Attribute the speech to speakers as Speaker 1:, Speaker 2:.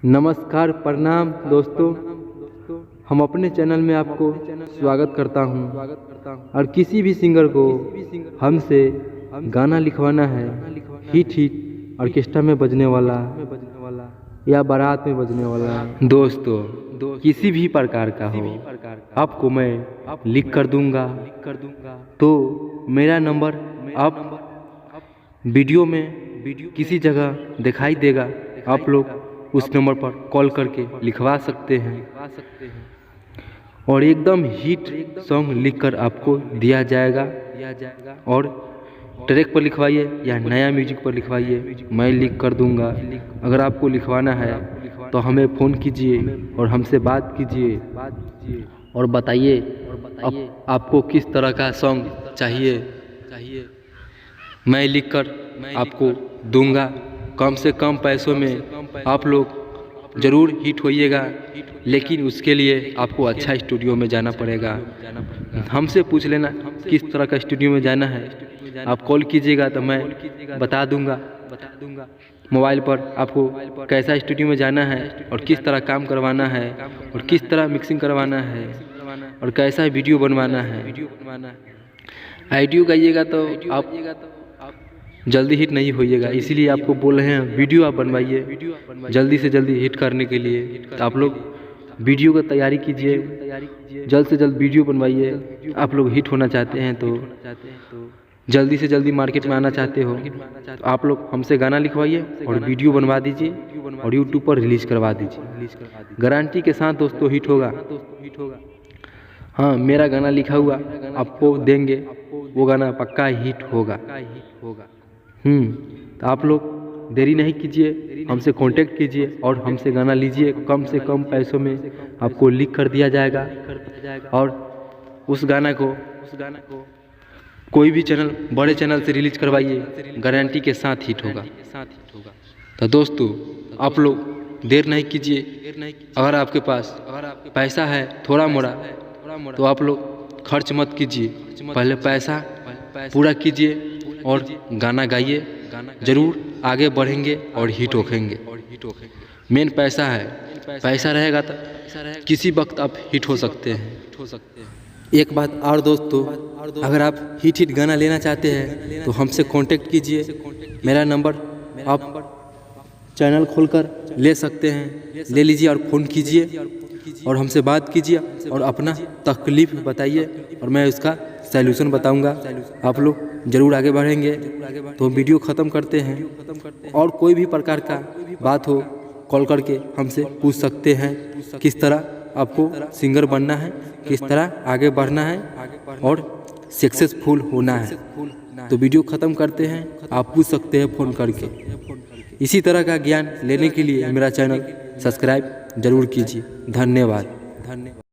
Speaker 1: नमस्कार, प्रणाम दोस्तों। हम अपने चैनल में आपको स्वागत करता हूं। और किसी भी सिंगर को हमसे गाना लिखवाना है, हिट ऑर्केस्ट्रा में बजने वाला या बारात में बजने वाला, दोस्तों किसी भी प्रकार का हो, आपको मैं लिख कर दूंगा। तो मेरा नंबर आप वीडियो में किसी जगह दिखाई देगा, आप लोग उस नंबर पर कॉल करके लिखवा सकते हैं और एकदम हिट सॉन्ग लिखकर आपको दिया जाएगा। और ट्रैक पर लिखवाइए या नया म्यूजिक पर लिखवाइए, मैं लिख कर दूंगा। अगर आपको लिखवाना है तो हमें फ़ोन कीजिए और हमसे बात कीजिए और बताइए आपको किस तरह का सॉन्ग चाहिए। मैं लिखकर आपको दूंगा। कम से कम पैसों में आप लोग ज़रूर हिट होइएगा, लेकिन उसके लिए आपको अच्छा स्टूडियो में जाना पड़ेगा। हमसे पूछ लेना किस तरह का स्टूडियो में जाना है, आप कॉल कीजिएगा तो मैं बता दूंगा मोबाइल पर आपको कैसा स्टूडियो में जाना है और किस तरह काम करवाना है और किस तरह मिक्सिंग करवाना है और कैसा वीडियो बनवाना है। आइडियो गाइएगा तो आप जल्दी हिट नहीं होइएगा, इसीलिए आपको बोल रहे हैं वीडियो आप बनवाइए जल्दी से जल्दी हिट करने के लिए। तो आप लोग वीडियो का तैयारी कीजिए, जल्द से जल्द वीडियो बनवाइए। आप लोग हिट होना चाहते हैं तो जल्दी से जल्दी मार्केट में आना चाहते हो तो आप लोग हमसे गाना लिखवाइए और वीडियो बनवा दीजिए और यूट्यूब पर रिलीज करवा दीजिए। गारंटी के साथ दोस्तों हिट होगा। हाँ, मेरा गाना लिखा हुआ आपको देंगे, वो गाना पक्का हिट होगा। तो आप लोग देरी नहीं कीजिए, हमसे कांटेक्ट कीजिए और हमसे गाना लीजिए। कम से कम पैसों में आपको लिख कर दिया जाएगा और उस गाना को कोई भी चैनल, बड़े चैनल से रिलीज करवाइए, गारंटी के साथ हिट होगा। तो दोस्तों आप लोग देर नहीं कीजिए। अगर आपके पास पैसा है थोड़ा मोड़ा तो आप लोग खर्च मत कीजिए, पहले पैसा पूरा कीजिए और गाना गाइए, जरूर आगे बढ़ेंगे और हिट होखेंगे। मेन पैसा है, पैसा रहेगा तो किसी वक्त आप हिट हो सकते हैं। एक बात और दोस्तों, अगर आप हिट गाना लेना चाहते हैं तो हमसे कांटेक्ट कीजिए। मेरा नंबर आप चैनल खोलकर ले सकते हैं, ले लीजिए और फ़ोन कीजिए और हमसे बात कीजिए और अपना तकलीफ बताइए और मैं उसका सॉल्यूशन बताऊंगा। आप लोग जरूर आगे बढ़ेंगे। तो वीडियो ख़त्म करते हैं और कोई भी प्रकार का बात हो कॉल करके हमसे पूछ सकते हैं, किस तरह आपको सिंगर बनना है, किस तरह आगे बढ़ना है और सक्सेसफुल होना है। तो वीडियो ख़त्म करते हैं, आप पूछ सकते हैं फ़ोन करके। इसी तरह का ज्ञान लेने के लिए मेरा चैनल सब्सक्राइब जरूर कीजिए। धन्यवाद।